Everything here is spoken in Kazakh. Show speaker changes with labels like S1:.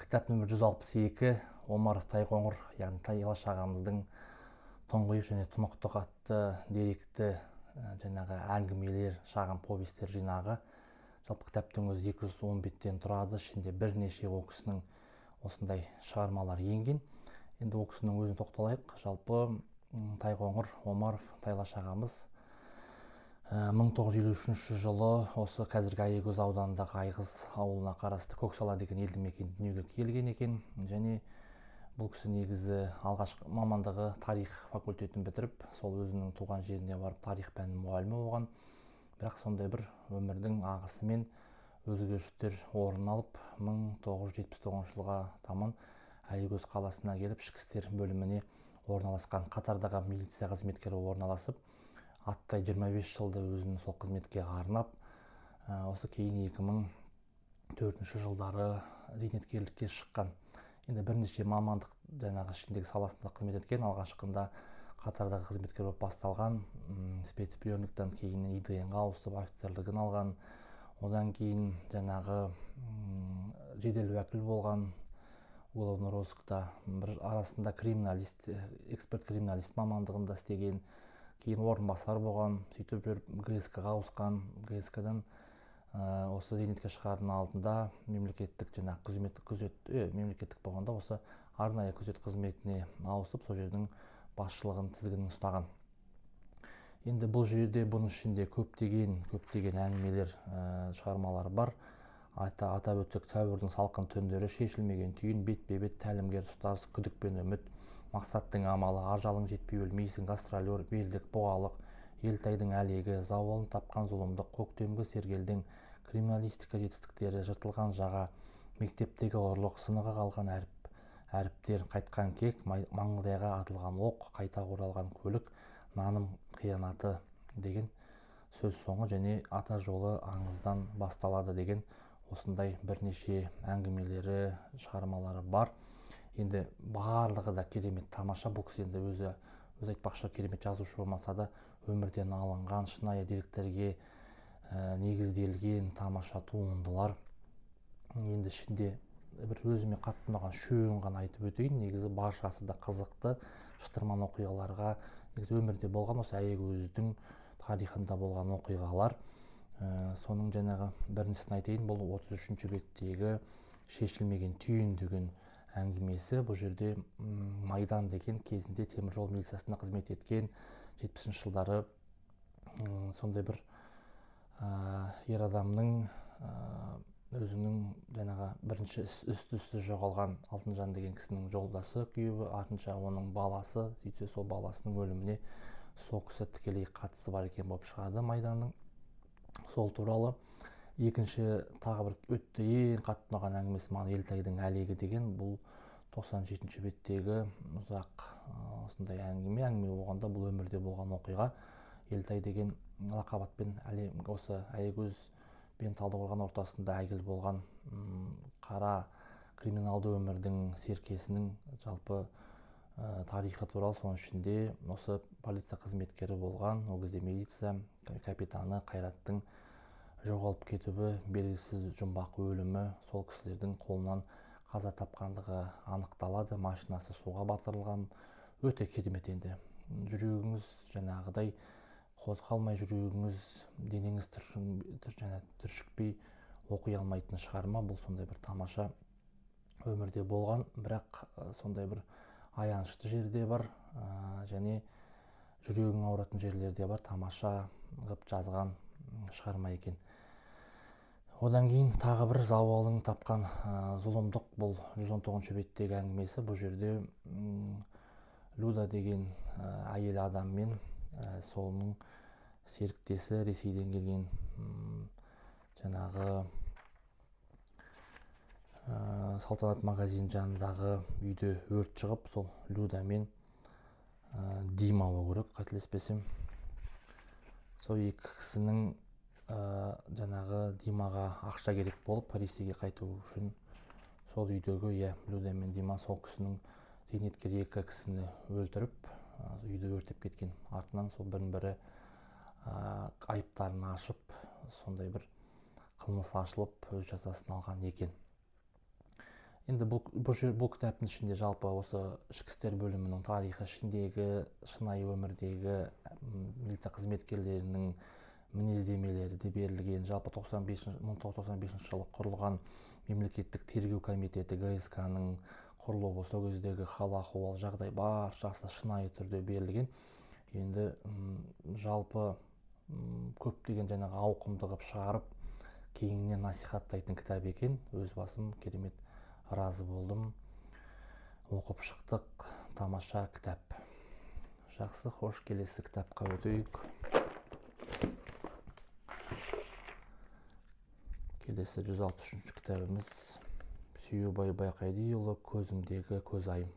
S1: кітап нөмір 162 Омаров Тайқоңыр, яғни Тайлаш ағамыздың тұңғиық және тұнықтық атты деректі жаңағы әңгімелер, шағын повестер жинағы. Жалпы кітаптың өзі 210 беттен тұрады. Ішінде бірнеше ол кісінің осындай шығармалар енген. Енді ол кісінің өзіне тоқталайық. Жалпы Тайқоңыр Омаров Тайлаш ағамыз 1953 жылы осы қазіргі Аягөз ауданындағы Айғыз ауылына қарасты Көксала деген елді мекен дүниеге келген екен. Және бұл кісі негізі алғашқы мамандығы тарих факультетін бітіріп, сол өзінің туған жеріне барып тарих пәнінің мұғалімі болған. Бірақ сондай бір өмірдің ағысымен өзгерістер орын алып, 1979 жылға таман Аягөз қаласына келіп, ішкі істер бөліміне орналасқан. Қатардағы милиция қызметкері орналасып, аттай 25 жылды өзінің сол қызметке арнап, осы кейін 2004 жылдары зейнеткерлікке шыққан. Енді бірнеше мамандық жаңағы ішіндегі саласында қызмет еткен. Алғашқында қатардағы қызметкер болып басталған, спецприемниктен кейін ИДН-ға ауысып офицерлігін алған. Одан кейін жаңағы жедел уәкіл болған, уголовный розыскта, бір арасында криминалист, эксперт криминалист мамандығында істеген. Кейін орынбасар болған, сөйтіп жүріп ГСК-ға ауысқан. ГСК-дан осы зейнетке шығардың алдында мемлекеттік мемлекеттік болғанда осы арнайы күзет қызметіне ауысып, сол жердің басшылығын, тізгінін ұстаған. Енді бұл жерде бұның ішінде көптеген әңгімелер, шығармалары бар. Атап өтсек, сәуірдің салқын түндері, шешілмеген түйін, бетпе-бет, тәлімгер ұстаз, күдік пен үміт, мақсаттың амалы, ажалың жетпей өлмейсің, гастролер, белдік, бұғалық, елтайдың әлегі, зауалын тапқан зұлымдық, көктемгі сергелдің, криминалистика жетістіктері, жыртылған жаға, мектептегі ұрлық, сынығы қалған әріптер, қайтқан кек, Маңғылдайға атылған оқ, қайта оралған көлік, наным қиянаты деген сөз соңы және ата жолы аңыздан басталады деген осындай бірнеше әңгімелері, шығармалары бар. Енді барлығы да керемет, тамаша. Бұл кісі енді өзі айтпақшы керемет жазушы болмаса да, өмірден алынған, шынайы деректерге негізделген тамаша туындылар. Енді ішінде бір өзіме қатты ұнаған үшеуін ғана айтып өтейін. Негізі баршасы да қызықты, шытырман оқиғаларға, негізі өмірде болған, осы Аягөздің тарихында болған оқиғалар. Соның жаңағы біріншісін айтайын. Бұл 33-ші беттегі шешілмеген түйін деген әңгімесі. Бұл жерде Майдан деген кезінде теміржол милициясында қызмет еткен, 70-ші жылдары сондай бір ер адамның өзінің жаңағы бірінші із-түзсіз жоғалған Алтынжан деген кісінің жолдасы, күйеуі, артынша оның баласы, сөйтсе сол баласының өліміне сол кісі тікелей қатысы бар екен болып шығады Майданның. Сол туралы. Екінші тағы бір өтті ең қатты ұнаған әңгімесі маған Елтайдың әлегі деген. Бұл 97-ші беттегі ұзақ осындай әңгіме болғанда, бұл өмірде болған оқиға. Елтай деген лақап атпен осы Аягөз бен Талдықорған ортасында әйгілі болған қара криминалды өмірдің серкесінің жалпы тарихы туралы. Соның ішінде осы полиция қызметкері болған, ол кезде милиция капитаны Қайраттың жоғалып кетуі, белгісіз жұмбақ өлімі, сол кісілердің қолынан қаза тапқандығы анықталады. Машинасы суға батырылған. Өте керемет. Енді жүрегіңіз жаңағыдай қозғалмай, жүрегіңіз, денеңіз түршікпей оқи алмайтын шығарма. Бұл сондай бір тамаша өмірде болған, бірақ сондай бір аянышты жерде бар, және жүрегің ауыратын жерлерде бар. Тамаша ғып жазған шығарма екен. Одан кейін тағы бір зауалың тапқан зұлымдық. Бұл 119-ші беттегі әңгімесі. Бұл жерде Люда деген әйел адаммен соның серіктесі Ресейден келген жаңағы салтанат магазин жанындағы үйде өрт шығып, сол Люда мен Дима болу керек, қателеспесем. Сол екі кісінің жаңағы Димаға ақша керек болып, Ресейге қайту үшін сол үйдегі Люда мен Дима сол кісінің зейнеткер екі кісіні өлтіріп, үйді өртеп кеткен. Артынан сол бірін-бірі айыптарын ашып, сондай бір қылмыс ашылып, өз жазасын алған екен. енді бұл кітаптың ішінде жалпы осы ішкі істер бөлімінің тарихы ішіндегі шынайы өмірдегі милиция қызметкерлерінің мінездемелері де берілген. Жалпы 1995 жылы құрылған мемлекеттік тергеу комитеті ГСК-ның құрылуы, сол кездегі хал ахуал жағдай баршасы шынайы түрде берілген. Енді жалпы көптеген жаңағы ауқымды қылып шығарып кеңінен насихаттайтын кітап екен. Өз басым керемет разы болдым. Оқып шықтық. Тамаша кітап. Жақсы, хош, келесі кітапқа өтейік. Келесі 163 кітабымыз Сүйеубай Байқайдиұлы «Көзімдегі көзайым».